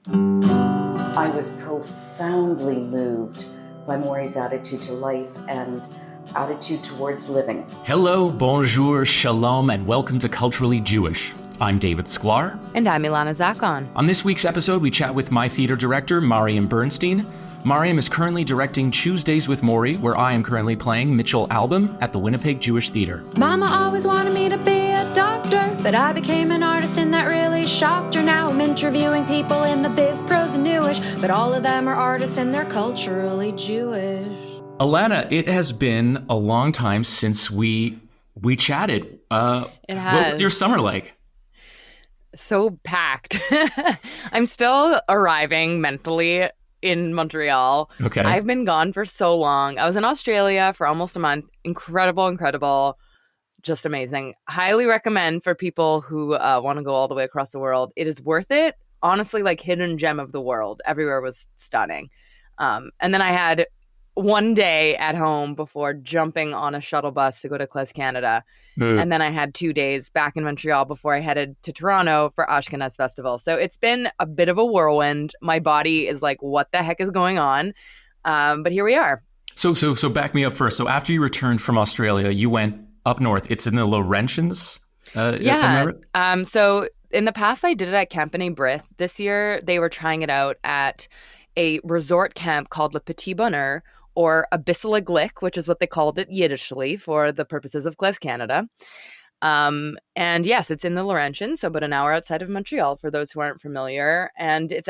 I was profoundly moved by Morrie's attitude to life and attitude towards living. Hello, bonjour, shalom, and welcome to Culturally Jewish. I'm David Sklar. And I'm Ilana Zackon. On this week's episode, we chat with my theater director, Mariam Bernstein. Mariam is currently directing Tuesdays with Morrie, where I am currently playing Mitch Albom at the Winnipeg Jewish Theatre. Mama always wanted me to be a doctor, but I became an artist and that really shocked her. Now I'm interviewing people in the biz, pros and newish, but all of them are artists and they're culturally Jewish. Ilana, it has been a long time since we chatted. It has. What was your summer like? So packed. I'm still arriving mentally in Montreal. Okay. I've been gone for so long. I was in Australia for almost a month. Incredible. Just amazing. Highly recommend for people who want to go all the way across the world. It is worth it. Honestly, like hidden gem of the world. Everywhere was stunning. And then I had one day at home before jumping on a shuttle bus to go to KlezKanada. And then I had 2 days back in Montreal before I headed to Toronto for Ashkenaz Festival. So it's been a bit of a whirlwind. My body is like, what the heck is going on? But here we are. So back me up first. So after you returned from Australia, you went up north. It's in the Laurentians? Yeah. So in the past, I did it at Camp Brith. This year, they were trying it out at a resort camp called Le Petit Bonheur, or Abyssala Glick, which is what they called it Yiddishly for the purposes of KlezKanada. And yes, it's in the Laurentians, so about an hour outside of Montreal for those who aren't familiar. And it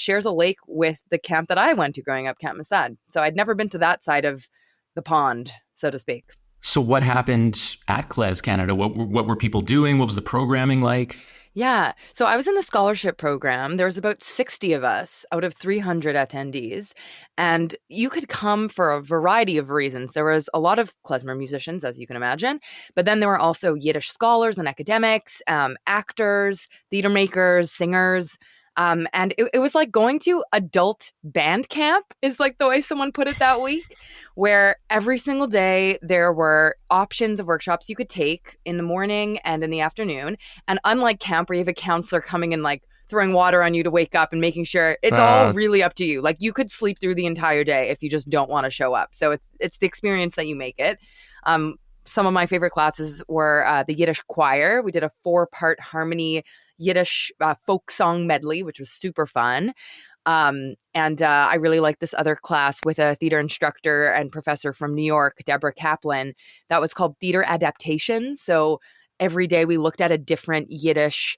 shares a lake with the camp that I went to growing up, Camp Masad. So I'd never been to that side of the pond, so to speak. So what happened at KlezKanada? What were people doing? What was the programming like? Yeah. So I was in the scholarship program. There was about 60 of us out of 300 attendees. And you could come for a variety of reasons. There was a lot of klezmer musicians, as you can imagine. But then there were also Yiddish scholars and academics, actors, theater makers, singers. And it was like going to adult band camp is like the way someone put it that week, where every single day there were options of workshops you could take in the morning and in the afternoon. And unlike camp where you have a counselor coming and like throwing water on you to wake up and making sure it's all really up to you. Like you could sleep through the entire day if you just don't want to show up. So it's the experience that you make it. Some of my favorite classes were the Yiddish choir. We did a 4-part harmony Yiddish folk song medley, which was super fun. And I really liked this other class with a theater instructor and professor from New York, Deborah Kaplan, that was called Theater Adaptation. So every day we looked at a different Yiddish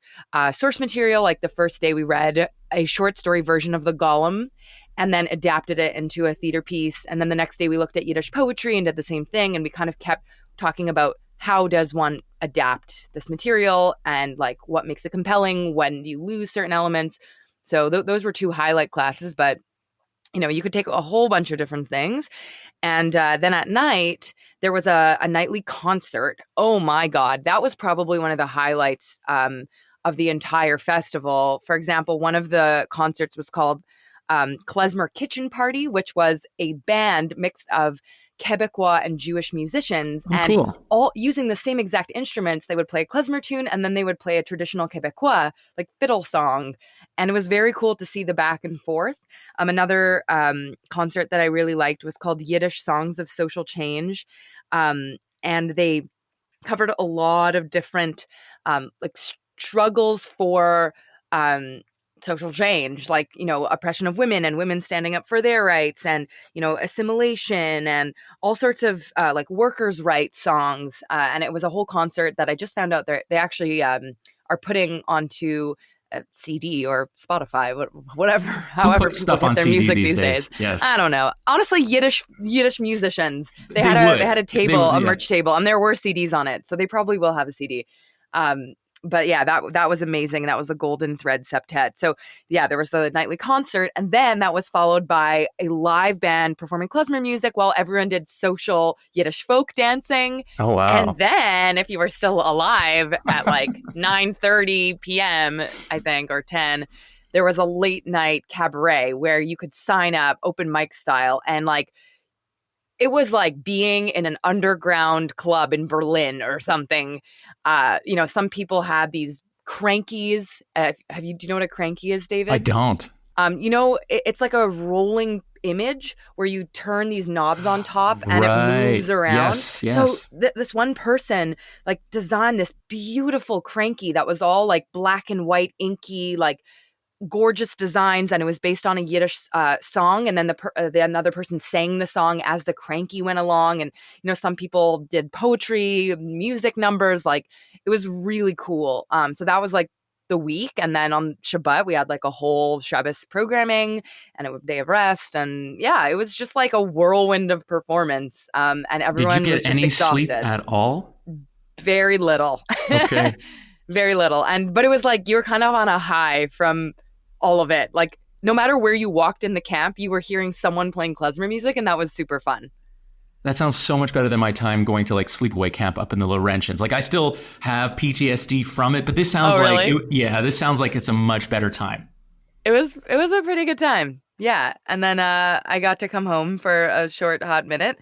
source material. Like the first day we read a short story version of the Golem and then adapted it into a theater piece. And then the next day we looked at Yiddish poetry and did the same thing. And we kind of kept talking about how does one adapt this material and like what makes it compelling when you lose certain elements. So those were 2 highlight classes, but you could take a whole bunch of different things. And then at night, there was a nightly concert. Oh my God, that was probably one of the highlights of the entire festival. For example, one of the concerts was called Klezmer Kitchen Party, which was a band mix of Quebecois and Jewish musicians, and all using the same exact instruments. They would play a klezmer tune and then they would play a traditional Quebecois, like fiddle song. And it was very cool to see the back and forth. Another concert that I really liked was called Yiddish Songs of Social Change. And they covered a lot of different like struggles for social change, like, oppression of women and women standing up for their rights and, assimilation and all sorts of like workers' rights songs. And it was a whole concert that I just found out they actually are putting onto a CD or Spotify, whatever, however people get their music these days. Yes. I don't know. Honestly, Yiddish musicians, they had a table, a merch table, and there were CDs on it. So they probably will have a CD. But yeah, that was amazing. That was the Golden Thread Septet. So yeah, there was the nightly concert, and then that was followed by a live band performing klezmer music while everyone did social Yiddish folk dancing. Oh wow! And then, if you were still alive at like 9:30 p.m., I think, or 10, there was a late night cabaret where you could sign up, open mic style, and like it was like being in an underground club in Berlin or something. Some people had these crankies. Do you know what a cranky is, David? I don't. It's like a rolling image where you turn these knobs on top and it moves around. Yes. So this one person like designed this beautiful cranky that was all like black and white, inky, like gorgeous designs, and it was based on a Yiddish song. And then the another person sang the song as the cranky went along. And some people did poetry, music numbers. Like it was really cool. So that was like the week, and then on Shabbat we had like a whole Shabbos programming and a day of rest, and yeah, it was just like a whirlwind of performance. And everyone was just exhausted. Did you get any sleep at all? Very little. Okay. Very little. But it was like you were kind of on a high from all of it. Like no matter where you walked in the camp, you were hearing someone playing klezmer music, and that was super fun. That sounds so much better than my time going to like sleepaway camp up in the Laurentians. Like I still have PTSD from it, but this sounds this sounds like it's a much better time. It was a pretty good time. Yeah. And then I got to come home for a short hot minute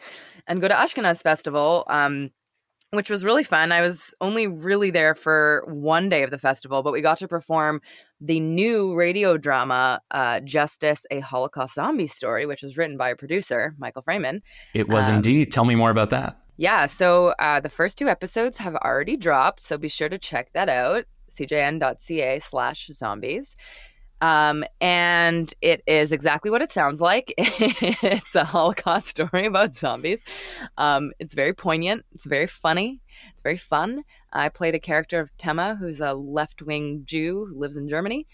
and go to Ashkenaz Festival, which was really fun. I was only really there for one day of the festival, but we got to perform the new radio drama, Justice, a Holocaust Zombie Story, which was written by a producer, Michael Freeman. It was indeed. Tell me more about that. Yeah, so the first 2 episodes have already dropped, so be sure to check that out, cjn.ca/zombies. And it is exactly what it sounds like. It's a Holocaust story about zombies. It's very poignant. It's very funny. It's very fun. I played a character of Tema, who's a left-wing Jew who lives in Germany.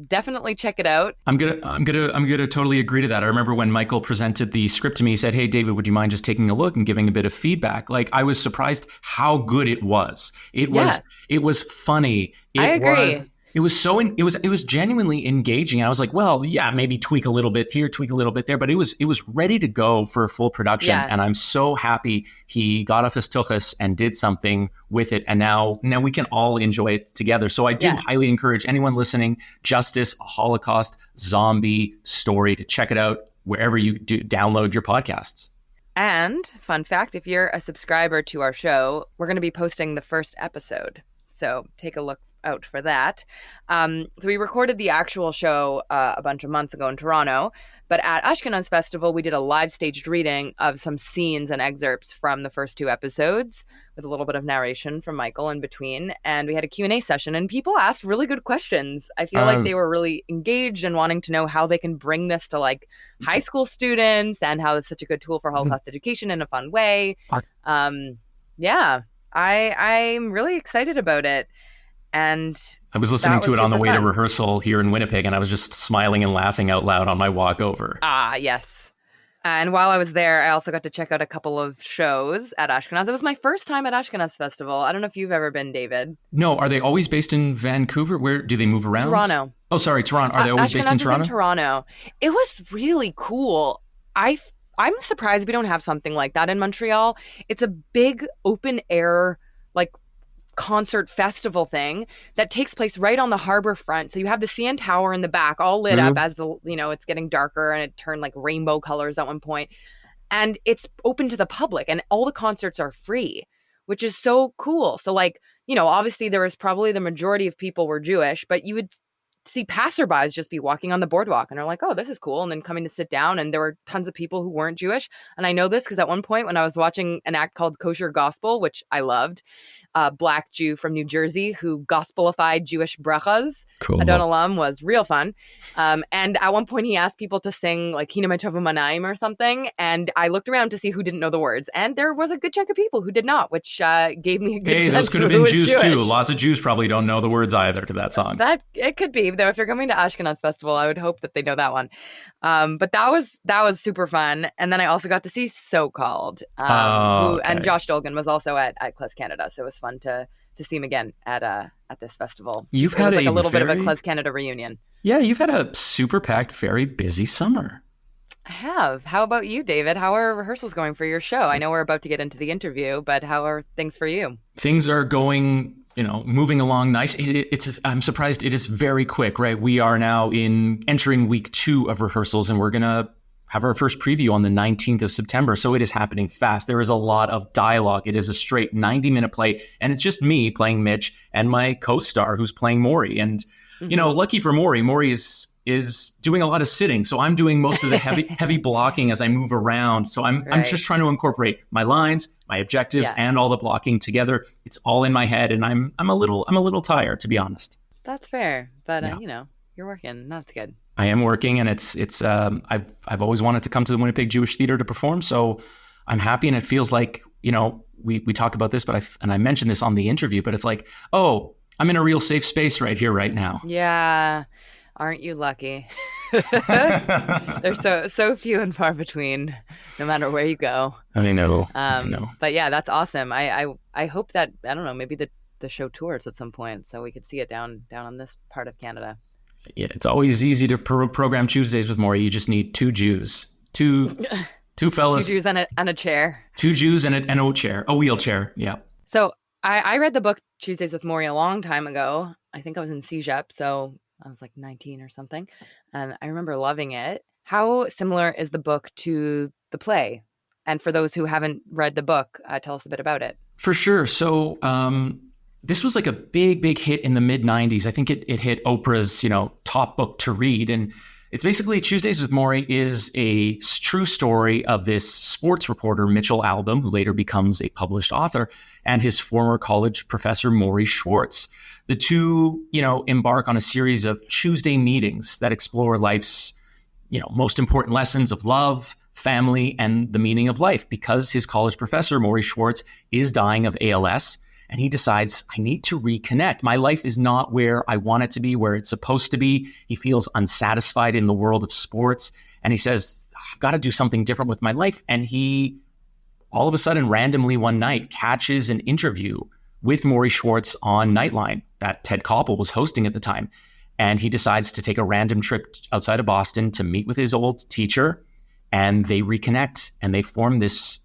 Definitely check it out. I'm gonna totally agree to that. I remember when Michael presented the script to me, he said, "Hey, David, would you mind just taking a look and giving a bit of feedback?" Like I was surprised how good it was. It was funny. I agree. It was genuinely engaging. I was like, well, yeah, maybe tweak a little bit here, tweak a little bit there, but it was ready to go for a full production. Yeah. And I'm so happy he got off his tuchus and did something with it. And now we can all enjoy it together. So I do highly encourage anyone listening, Justice, a Holocaust Zombie Story, to check it out wherever you do download your podcasts. And fun fact, if you're a subscriber to our show, we're going to be posting the first episode. So take a look out for that. So we recorded the actual show a bunch of months ago in Toronto, but at Ashkenaz Festival, we did a live staged reading of some scenes and excerpts from the first 2 episodes with a little bit of narration from Michael in between. And we had a Q&A session, and people asked really good questions. I feel like they were really engaged and wanting to know how they can bring this to like high school students and how it's such a good tool for Holocaust education in a fun way. I'm really excited about it. And I was listening to it on the way to rehearsal here in Winnipeg, and I was just smiling and laughing out loud on my walk over. Ah, yes. And while I was there, I also got to check out a couple of shows at Ashkenaz. It was my first time at Ashkenaz Festival. I don't know if you've ever been, David. No. Are they always based in Vancouver? Where do they move around? Toronto. Oh, sorry, Toronto. Are they always based in Toronto? Is in Toronto. It was really cool. I'm surprised we don't have something like that in Montreal. It's a big open air, like, concert festival thing that takes place right on the harbor front. So you have the CN Tower in the back all lit up as it's getting darker, and it turned like rainbow colors at one point. And it's open to the public, and all the concerts are free, which is so cool. So like, obviously there was probably the majority of people were Jewish, but you would see passerbys just be walking on the boardwalk and are like, oh, this is cool. And then coming to sit down, and there were tons of people who weren't Jewish. And I know this because at one point when I was watching an act called Kosher Gospel, which I loved, a Black Jew from New Jersey who gospelified Jewish brachas. Cool. Adon Olam was real fun. And at one point he asked people to sing like Hina Metovu Manayim or something. And I looked around to see who didn't know the words. And there was a good chunk of people who did not, which gave me a good sense. Hey, those could have been Jews too. Lots of Jews probably don't know the words either to that song. That it could be, though. If you're coming to Ashkenaz Festival, I would hope that they know that one. But that was super fun. And then I also got to see So Called. And Josh Dolgan was also at KlezKanada. So it was fun to see him again at this festival. You've had a little bit of a KlezKanada reunion. Yeah, you've had a super packed, very busy summer. I have. How about you, David? How are rehearsals going for your show? I know we're about to get into the interview, but how are things for you? Things are going, moving along nice. I'm surprised it is very quick, right? We are now entering week 2 of rehearsals, and we're going to have our first preview on the 19th of September. So it is happening fast. There is a lot of dialogue. It is a straight 90-minute play. And it's just me playing Mitch and my co-star who's playing Morrie. And, lucky for Morrie is doing a lot of sitting. So I'm doing most of the heavy blocking as I move around. So I'm just trying to incorporate my lines, my objectives, and all the blocking together. It's all in my head. And I'm a little tired, to be honest. That's fair. But, you're working. That's good. I am working, and it's I've always wanted to come to the Winnipeg Jewish Theatre to perform, so I'm happy, and it feels like, we talk about this, but I mentioned this on the interview, but it's like, oh, I'm in a real safe space right here, right now. Yeah, aren't you lucky? They're so few and far between, no matter where you go. I know. But yeah, that's awesome. I hope that, I don't know, maybe the show tours at some point, so we could see it down on this part of Canada. Yeah, it's always easy to program Tuesdays with Morrie. You just need two Jews, two fellas, 2 Jews and a chair, 2 Jews and a wheelchair. Yeah. So I read the book Tuesdays with Morrie a long time ago. I think I was in CEGEP, so I was like 19 or something, and I remember loving it. How similar is the book to the play? And for those who haven't read the book, tell us a bit about it. For sure. So this was like a big hit in the mid-90s. I think it hit Oprah's, top book to read. And it's basically Tuesdays with Morrie is a true story of this sports reporter, Mitch Albom, who later becomes a published author, and his former college professor, Morrie Schwartz. The two, embark on a series of Tuesday meetings that explore life's, most important lessons of love, family, and the meaning of life, because his college professor, Morrie Schwartz, is dying of ALS. And he decides, I need to reconnect. My life is not where I want it to be, where it's supposed to be. He feels unsatisfied in the world of sports. And he says, I've got to do something different with my life. And he, all of a sudden, randomly one night, catches an interview with Morrie Schwartz on Nightline that Ted Koppel was hosting at the time. And he decides to take a random trip outside of Boston to meet with his old teacher. And they reconnect and they form this,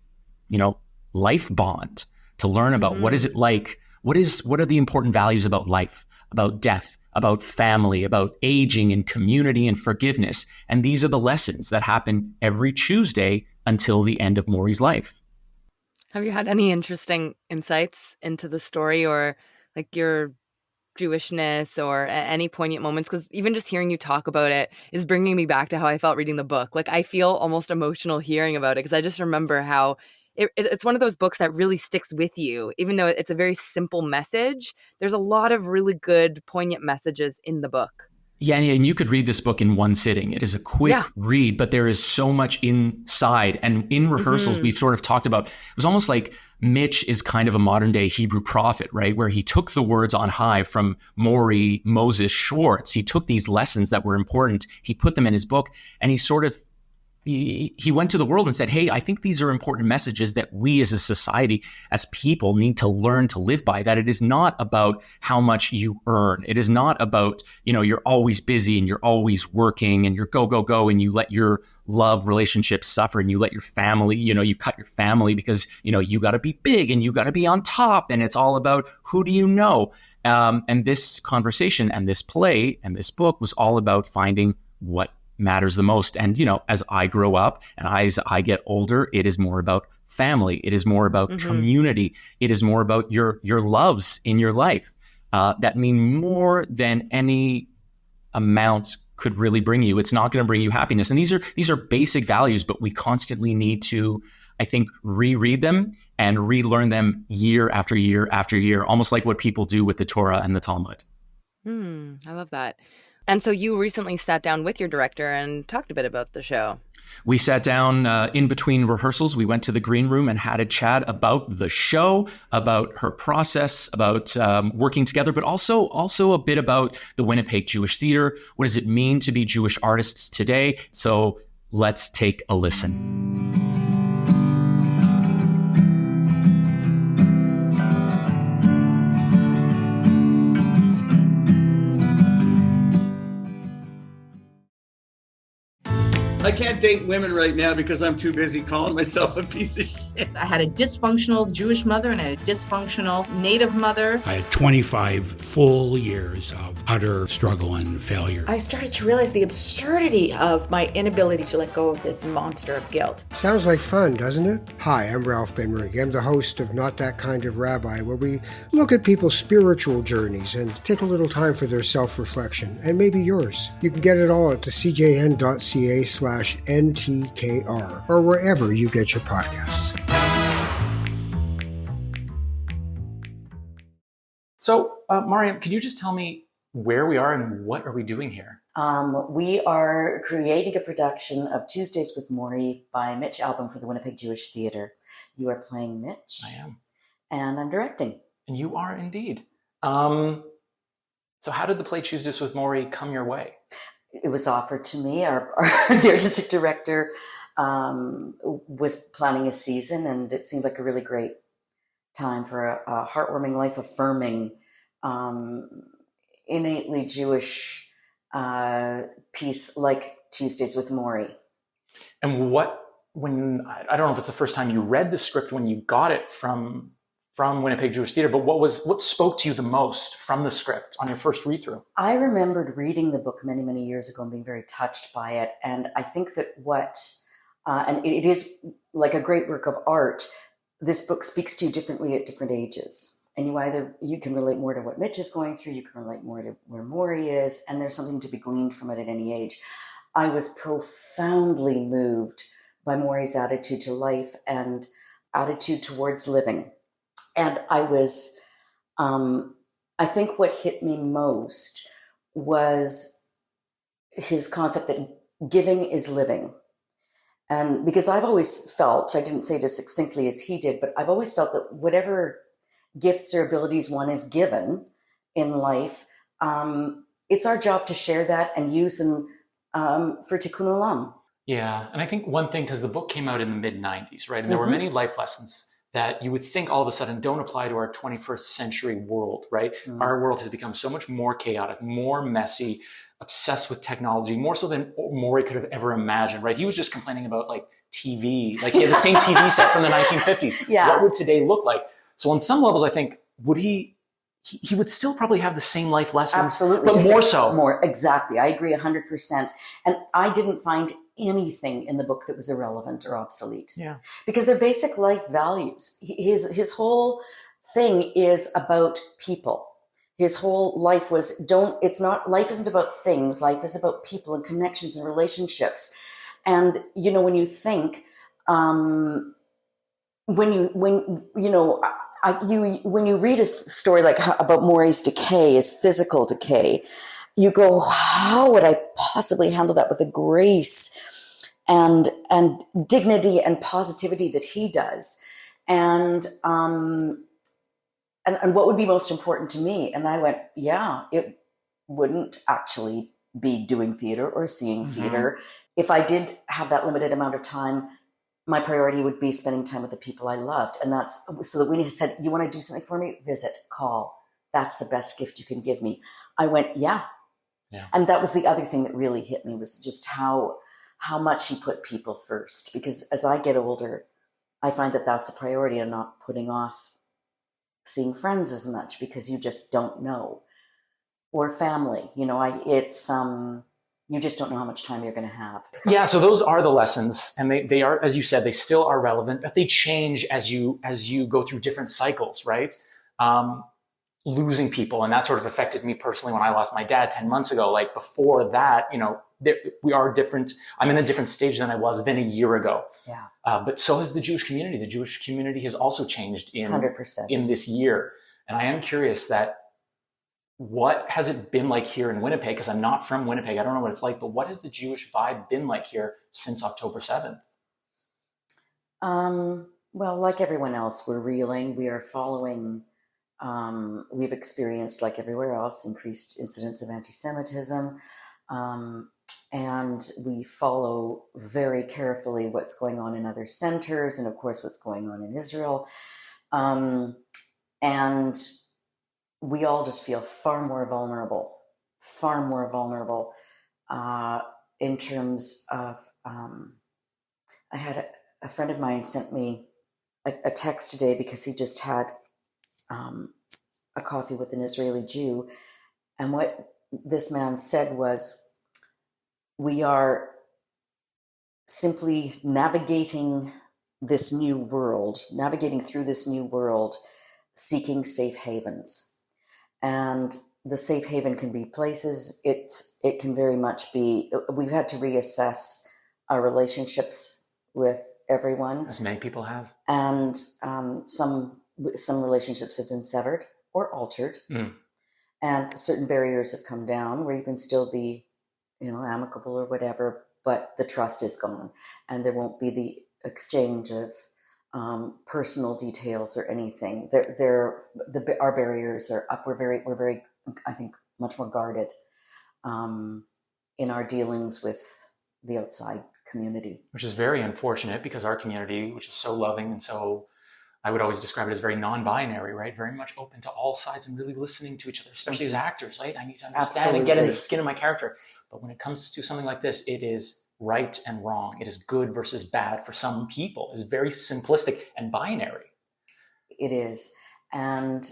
life bond to learn about what is it like, what are the important values about life, about death, about family, about aging and community and forgiveness. And these are the lessons that happen every Tuesday until the end of Morrie's life. Have you had any interesting insights into the story or like your Jewishness or any poignant moments? Because even just hearing you talk about it is bringing me back to how I felt reading the book. Like I feel almost emotional hearing about it because I just remember how it's one of those books that really sticks with you. Even though it's a very simple message, there's a lot of really good, poignant messages in the book. Yeah, and you could read this book in one sitting. It is a quick read, but there is so much inside. And in rehearsals, we've sort of talked about, it was almost like Mitch is kind of a modern day Hebrew prophet, right? Where he took the words on high from Morrie Moses Schwartz. He took these lessons that were important. He put them in his book, and he went to the world and said, hey, I think these are important messages that we as a society, as people, need to learn to live by, that it is not about how much you earn. It is not about, you're always busy and you're always working and you're go, and you let your love relationships suffer and you let your family, you cut your family because, you got to be big and you got to be on top. And it's all about who do you know? And this conversation and this play and this book was all about finding what matters the most. And, as I grow up and as I get older, it is more about family. It is more about community. It is more about your loves in your life that mean more than any amount could really bring you. It's not going to bring you happiness. And these are basic values, but we constantly need to, I think, reread them and relearn them year after year after year, almost like what people do with the Torah and the Talmud. I love that. And so you recently sat down with your director and talked a bit about the show. We sat down in between rehearsals. We went to the green room and had a chat about the show, about her process, about working together, but also a bit about the Winnipeg Jewish Theatre. What does it mean to be Jewish artists today? So let's take a listen. I can't date women right now because I'm too busy calling myself a piece of shit. I had a dysfunctional Jewish mother and I had a dysfunctional Native mother. I had 25 full years of utter struggle and failure. I started to realize the absurdity of my inability to let go of this monster of guilt. Sounds like fun, doesn't it? Hi, I'm Ralph Benrig. I'm the host of Not That Kind of Rabbi, where we look at people's spiritual journeys and take a little time for their self-reflection, and maybe yours. You can get it all at thecjn.ca/NTKR, or wherever you get your podcasts. So, Mariam, can you just tell me where we are and what are we doing here? We are creating a production of Tuesdays with Morrie by Mitch Albom for the Winnipeg Jewish Theatre. You are playing Mitch. I am. And I'm directing. And you are indeed. So how did the play Tuesdays with Morrie come your way? It was offered to me. The artistic director was planning a season, and it seemed like a really great time for a heartwarming, life-affirming, innately Jewish piece like Tuesdays with Morrie. And I don't know if it's the first time you read the script when you got it from Winnipeg Jewish Theatre, but what spoke to you the most from the script on your first read-through? I remembered reading the book many, many years ago and being very touched by it. And I think that and it is like a great work of art, this book speaks to you differently at different ages. And you can relate more to what Mitch is going through, you can relate more to where Morrie is, and there's something to be gleaned from it at any age. I was profoundly moved by Morrie's attitude to life and attitude towards living. And I think what hit me most was his concept that giving is living. And because I've always felt, I didn't say it as succinctly as he did, but I've always felt that whatever gifts or abilities one is given in life, it's our job to share that and use them for tikkun olam. Yeah, and I think one thing, because the book came out in the mid-90s, right? And there were many life lessons that you would think all of a sudden don't apply to our 21st century world, right? Mm. Our world has become so much more chaotic, more messy, obsessed with technology, more so than Morrie could have ever imagined, right? He was just complaining about like TV, like he had the same TV set from the 1950s. Yeah. What would today look like? So on some levels, I think, he would still probably have the same life lessons, absolutely, but more so. More, exactly. I agree 100%. And I didn't find anything in the book that was irrelevant or obsolete. Yeah. Because they're basic life values. His whole thing is about people. His whole life was, life isn't about things. Life is about people and connections and relationships. And, when you think, when you read a story like about Morrie's decay, his physical decay, you go, how would I possibly handle that with a grace and dignity and positivity that he does? And what would be most important to me? And I went, yeah, it wouldn't actually be doing theater or seeing theater. If I did have that limited amount of time, my priority would be spending time with the people I loved. And that's so that when he said, you want to do something for me? Visit, call. That's the best gift you can give me. I went, yeah. And that was the other thing that really hit me, was just how much he put people first. Because as I get older, I find that that's a priority, and not putting off seeing friends as much because you just don't know. Or family, you just don't know how much time you're going to have. Yeah, so those are the lessons, and they are, as you said, they still are relevant, but they change as you go through different cycles, right? Losing people, and that sort of affected me personally when I lost my dad 10 months ago. Like before that, we are different. I'm in a different stage than I was than a year ago. Yeah. But so has the Jewish community. The Jewish community has also changed in 100% in this year, and I am curious that. What has it been like here in Winnipeg? Because I'm not from Winnipeg. I don't know what it's like, but what has the Jewish vibe been like here since October 7th? Well, like everyone else, we're reeling. We are following, we've experienced, like everywhere else, increased incidents of anti-Semitism. And we follow very carefully what's going on in other centers and, of course, what's going on in Israel. And we all just feel far more vulnerable. in terms of, I had a friend of mine sent me a text today because he just had a coffee with an Israeli Jew. And what this man said was, we are simply navigating through this new world, seeking safe havens. And the safe haven can be places. It can very much be, we've had to reassess our relationships with everyone. As many people have. And some relationships have been severed or altered. And certain barriers have come down where you can still be, amicable or whatever, but the trust is gone. And there won't be the exchange of personal details or anything. Our barriers are up. We're very, I think, much more guarded in our dealings with the outside community. Which is very unfortunate because our community, which is so loving and so, I would always describe it as very non-binary, right? Very much open to all sides and really listening to each other, especially as actors, right? I need to understand and get in the skin of my character. But when it comes to something like this, it is right and wrong. It is good versus bad for some people. It's very simplistic and binary. It is. And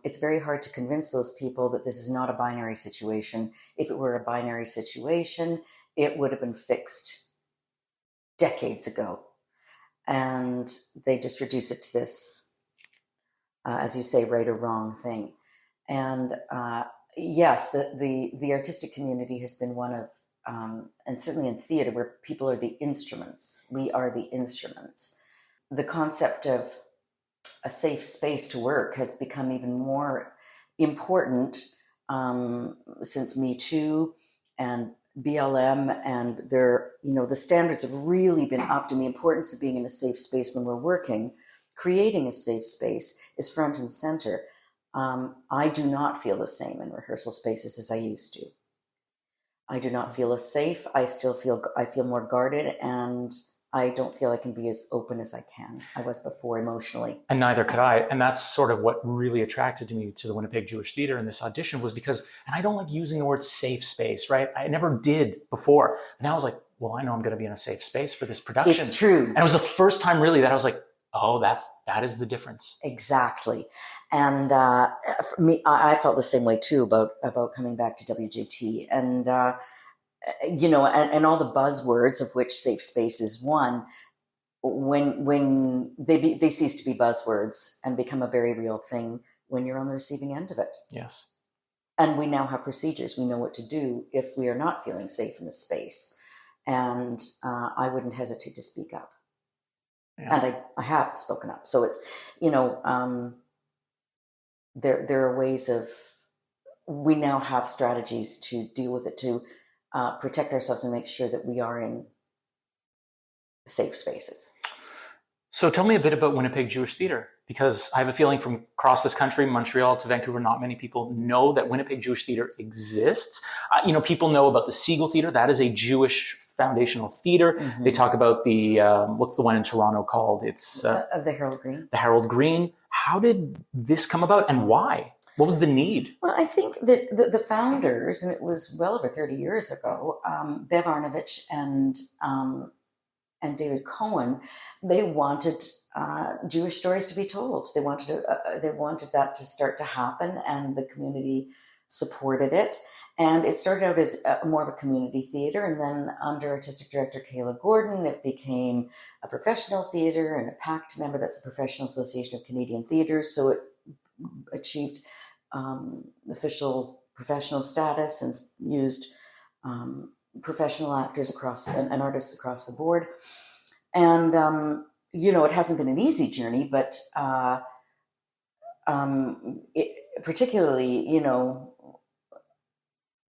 it's very hard to convince those people that this is not a binary situation. If it were a binary situation, it would have been fixed decades ago. And they just reduce it to this, as you say, right or wrong thing. And yes, the artistic community has been one of, and certainly in theater, where people are the instruments. We are the instruments. The concept of a safe space to work has become even more important since Me Too and BLM, and the standards have really been upped, and the importance of being in a safe space when we're working, creating a safe space is front and center. I do not feel the same in rehearsal spaces as I used to. I do not feel as safe. I feel more guarded, and I don't feel I can be as open as I was before emotionally. And neither could I. And that's sort of what really attracted me to the Winnipeg Jewish Theatre in this audition was because, and I don't like using the word safe space, right? I never did before. And I was like, well, I know I'm going to be in a safe space for this production. It's true. And it was the first time really that I was like, oh, that is the difference. Exactly. And for me, I felt the same way too about coming back to WJT. And, and all the buzzwords of which safe space is one, when they cease to be buzzwords and become a very real thing when you're on the receiving end of it. Yes. And we now have procedures. We know what to do if we are not feeling safe in a space. And I wouldn't hesitate to speak up. Yeah. And I have spoken up. So it's, there are ways we now have strategies to deal with it, to protect ourselves and make sure that we are in safe spaces. So tell me a bit about Winnipeg Jewish Theatre, because I have a feeling from across this country, Montreal to Vancouver, not many people know that Winnipeg Jewish Theatre exists. People know about the Siegel Theatre. That is a Jewish foundational theatre. Mm-hmm. They talk about the, what's the one in Toronto called? It's of the Harold Green. The Harold Green. How did this come about and why? What was the need? Well, I think that the founders, and it was well over 30 years ago, Bev Arnovich and David Cohen, they wanted Jewish stories to be told. They wanted that to start to happen, and the community supported it. And it started out as more of a community theater, and then under artistic director Kayla Gordon, it became a professional theater and a PACT member. That's the Professional Association of Canadian Theaters. So it achieved official professional status and used professional actors and artists across the board. And, it hasn't been an easy journey, but particularly,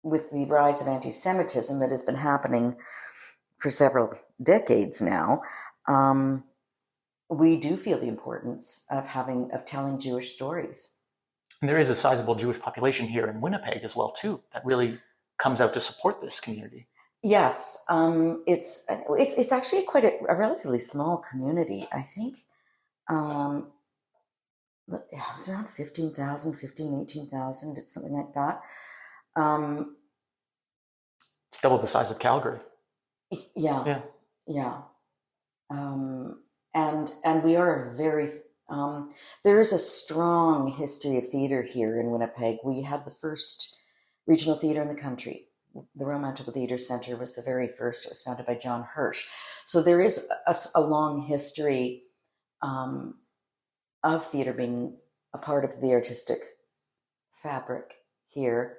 with the rise of anti-Semitism that has been happening for several decades now, we do feel the importance of telling Jewish stories. And there is a sizable Jewish population here in Winnipeg as well, too, that really comes out to support this community. Yes, it's actually quite a relatively small community. I think it was around 18,000. It's something like that. It's double the size of Calgary. Yeah. And we are very, there is a strong history of theater here in Winnipeg. We had the first regional theater in the country. The Royal Manitoba Theatre Centre was the very first. It was founded by John Hirsch. So there is a long history of theater being a part of the artistic fabric here.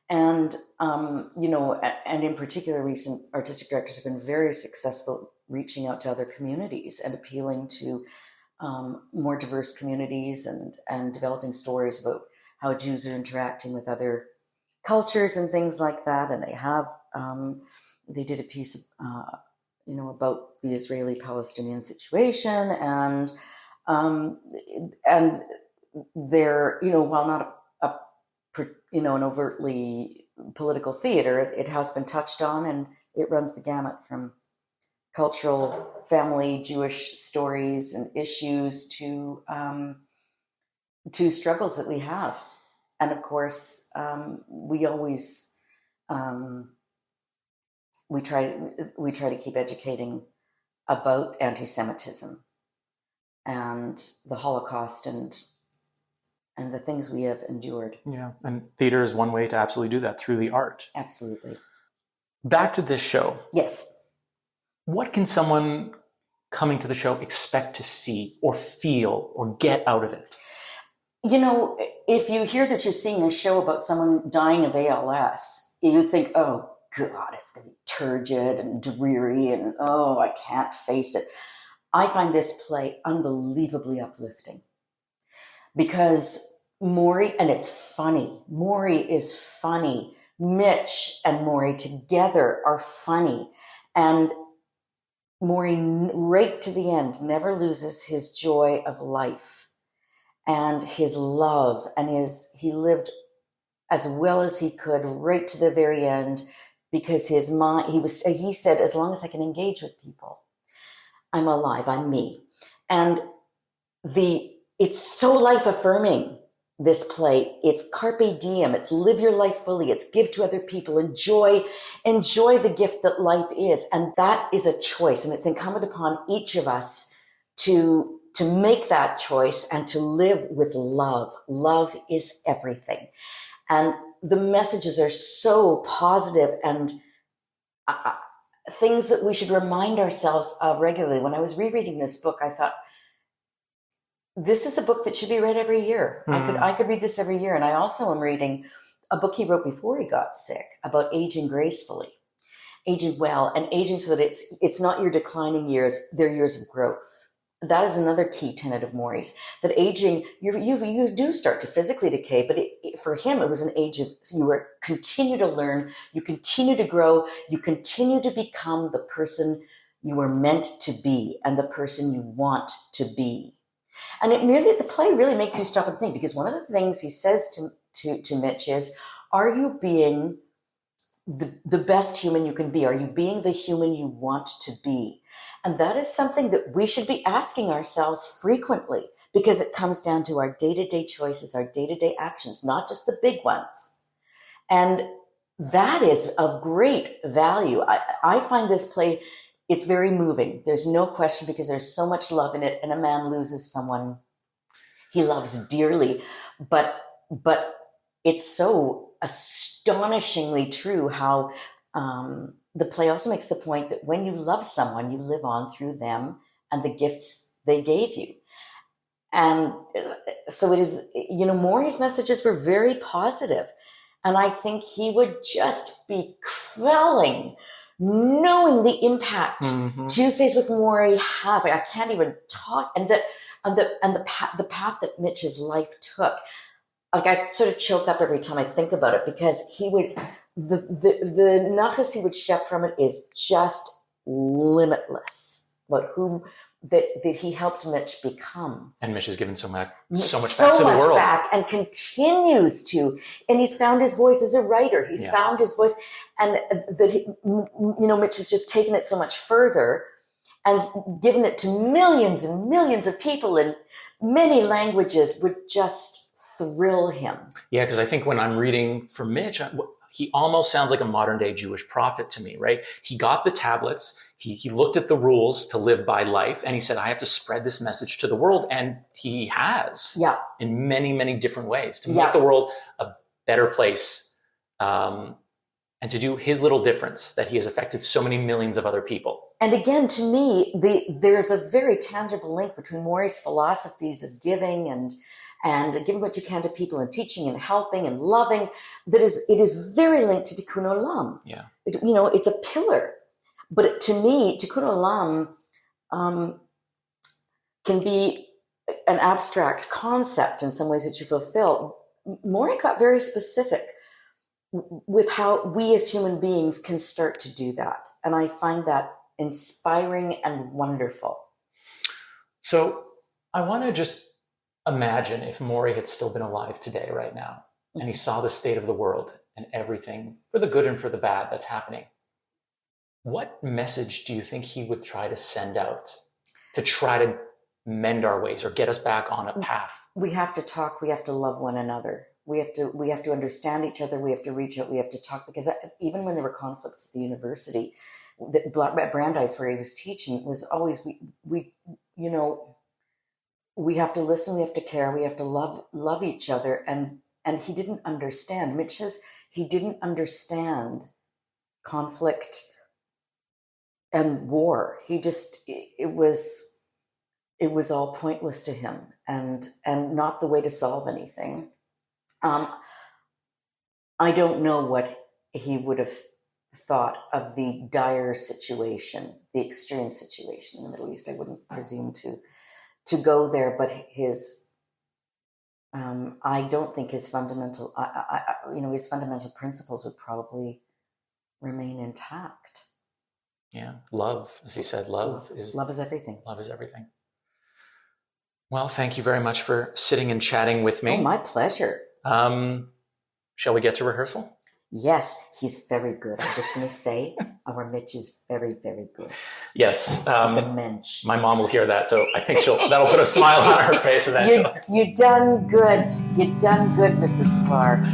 And, and in particular, recent artistic directors have been very successful reaching out to other communities and appealing to more diverse communities and developing stories about how Jews are interacting with other cultures and things like that. And they did a piece, about the Israeli-Palestinian situation, and they're, while not an overtly political theater, it has been touched on, and it runs the gamut from cultural, family, Jewish stories and issues to struggles that we have. And of course, we always we try to keep educating about anti-Semitism and the Holocaust and the things we have endured. Yeah, and theater is one way to absolutely do that, through the art. Absolutely. Back to this show. Yes. What can someone coming to the show expect to see or feel or get out of it? If you hear that you're seeing a show about someone dying of ALS, you think, oh, God, it's going to be turgid and dreary and, oh, I can't face it. I find this play unbelievably uplifting because Morrie, and it's funny, Morrie is funny. Mitch and Morrie together are funny. And Morrie, right to the end, never loses his joy of life and his love, and he lived as well as he could right to the very end, because his mind, he said, as long as I can engage with people, I'm alive, I'm me. And it's so life affirming, this play. It's carpe diem, it's live your life fully, it's give to other people, enjoy the gift that life is. And that is a choice, and it's incumbent upon each of us to make that choice and to live with love. Love is everything. And the messages are so positive and things that we should remind ourselves of regularly. When I was rereading this book, I thought, this is a book that should be read every year. I could read this every year. And I also am reading a book he wrote before he got sick about aging gracefully, aging well, and aging so that it's not your declining years, they're years of growth. That is another key tenet of Morrie's, that aging, you do start to physically decay, but for him, it was an age of, you continue to learn, you continue to grow, you continue to become the person you were meant to be and the person you want to be. And the play really makes you stop and think, because one of the things he says to Mitch is, are you being the best human you can be? Are you being the human you want to be? And that is something that we should be asking ourselves frequently, because it comes down to our day-to-day choices, our day-to-day actions, not just the big ones. And that is of great value. I find this play, it's very moving. There's no question, because there's so much love in it, and a man loses someone he loves dearly. But it's so astonishingly true how the play also makes the point that when you love someone, you live on through them and the gifts they gave you. And so it is, Morrie's messages were very positive. And I think he would just be quelling, knowing the impact Tuesdays with Morrie has. Like, I can't even talk. And the path that Mitch's life took. Like, I sort of choke up every time I think about it, because he would, the nachas he would shep from it is just limitless. About who that he helped Mitch become. And Mitch has given so much back to the world. Back, and continues to. And he's found his voice as a writer. He's found his voice. And Mitch has just taken it so much further and given it to millions and millions of people in many languages, would just thrill him. Yeah, because I think when I'm reading for Mitch, He almost sounds like a modern day Jewish prophet to me, right? He got the tablets. He looked at the rules to live by life, and he said, I have to spread this message to the world. And he has in many, many different ways to make the world a better place, and to do his little difference that he has affected so many millions of other people. And again, to me, there's a very tangible link between Morrie's philosophies of giving and giving what you can to people and teaching and helping and loving. It is very linked to Tikkun Olam. Yeah. It's a pillar. But to me, Tikkun Olam can be an abstract concept in some ways that you fulfill. Morrie got very specific with how we as human beings can start to do that. And I find that inspiring and wonderful. So I want to just imagine if Morrie had still been alive today, right now, and he saw the state of the world and everything, for the good and for the bad, that's happening. What message do you think he would try to send out to try to mend our ways or get us back on a path? We have to talk. We have to love one another. We have to understand each other. We have to reach out. We have to talk, because even when there were conflicts at the university, at Brandeis, where he was teaching, it was always we have to listen. We have to care. We have to love each other. And he didn't understand. Mitch says he didn't understand conflict and war. He just, it was all pointless to him and not the way to solve anything. I don't know what he would have thought of the dire situation, the extreme situation in the Middle East. I wouldn't presume to go there, but I don't think his fundamental, his fundamental principles would probably remain intact. Yeah, love, as he said, love is everything. Love is everything. Well, thank you very much for sitting and chatting with me. Oh, my pleasure. Shall we get to rehearsal? Yes, he's very good. I'm just going to say, our Mitch is very, very good. Yes. He's a mensch. My mom will hear that, so I think that'll put a smile on her face eventually. You done good. You done good, Mrs. Sklar.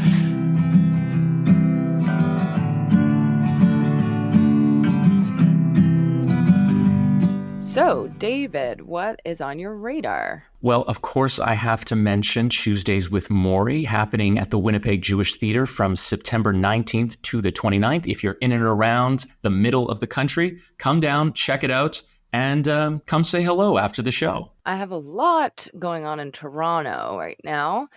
So, David, what is on your radar? Well, of course, I have to mention Tuesdays with Morrie, happening at the Winnipeg Jewish Theatre from September 19th to the 29th. If you're in and around the middle of the country, come down, check it out, and come say hello after the show. I have a lot going on in Toronto right now.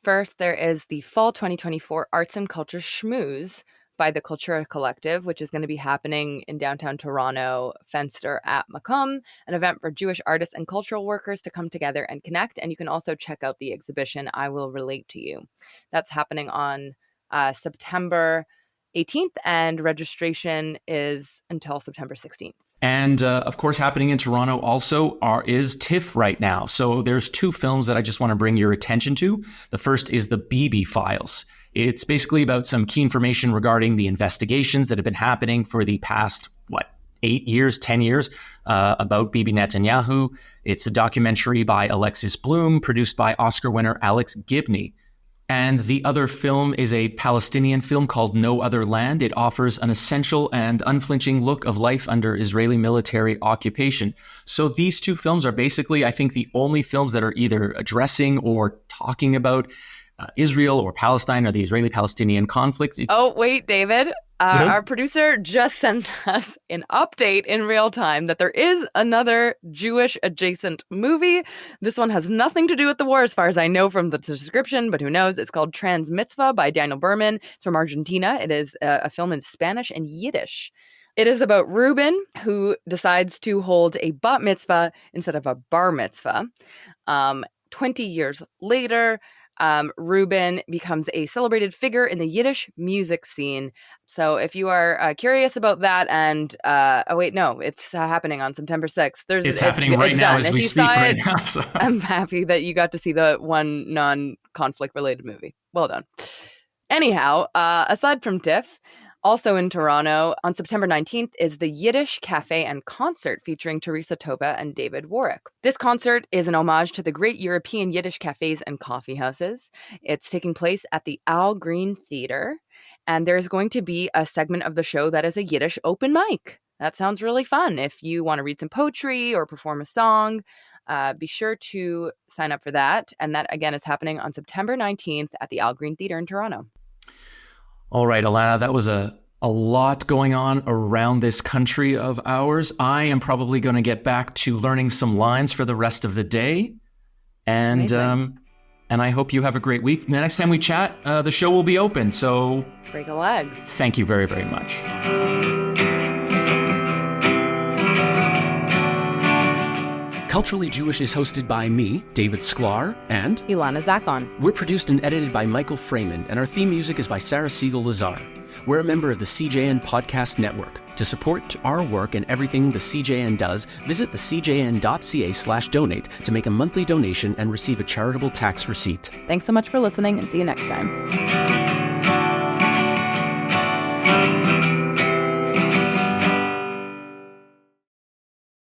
First, there is the Fall 2024 Arts and Culture Schmooze by the Cultura Collective, which is going to be happening in downtown Toronto, Fenster at Macomb, an event for Jewish artists and cultural workers to come together and connect. And you can also check out the exhibition, I Will Relate to You. That's happening on September 18th, and registration is until September 16th. And of course, happening in Toronto also is TIFF right now. So there's two films that I just want to bring your attention to. The first is the Bibi Files. It's basically about some key information regarding the investigations that have been happening for the past, 8 years, 10 years, about Bibi Netanyahu. It's a documentary by Alexis Bloom, produced by Oscar winner Alex Gibney. And the other film is a Palestinian film called No Other Land. It offers an essential and unflinching look of life under Israeli military occupation. So these two films are basically, I think, the only films that are either addressing or talking about Israel or Palestine or the Israeli-Palestinian conflict. Oh, wait, David. Our producer just sent us an update in real time that there is another Jewish adjacent movie. This one has nothing to do with the war, as far as I know from the description, but who knows? It's called Trans Mitzvah by Daniel Berman. It's from Argentina. It is a film in Spanish and Yiddish. It is about Reuben, who decides to hold a bat mitzvah instead of a bar mitzvah. 20 years later, Reuben becomes a celebrated figure in the Yiddish music scene. So if you are curious about that, and it's happening on September 6th. It's happening right now as we speak right now. So. I'm happy that you got to see the one non-conflict related movie. Well done. Anyhow, aside from TIFF, also in Toronto, on September 19th, is the Yiddish Cafe and Concert featuring Teresa Tova and David Warwick. This concert is an homage to the great European Yiddish cafes and coffee houses. It's taking place at the Al Green Theatre, And there's going to be a segment of the show that is a Yiddish open mic. That sounds really fun. If you want to read some poetry or perform a song, be sure to sign up for that. And that, again, is happening on September 19th at the Al Green Theatre in Toronto. All right, Ilana, that was a lot going on around this country of ours. I am probably going to get back to learning some lines for the rest of the day. And I hope you have a great week. The next time we chat, the show will be open. So break a leg. Thank you very, very much. Culturally Jewish is hosted by me, David Sklar, and Ilana Zackon. We're produced and edited by Michael Freeman, and our theme music is by Sarah Siegel-Lazar. We're a member of the CJN Podcast Network. To support our work and everything the CJN does, visit thecjn.ca/donate to make a monthly donation and receive a charitable tax receipt. Thanks so much for listening, and see you next time.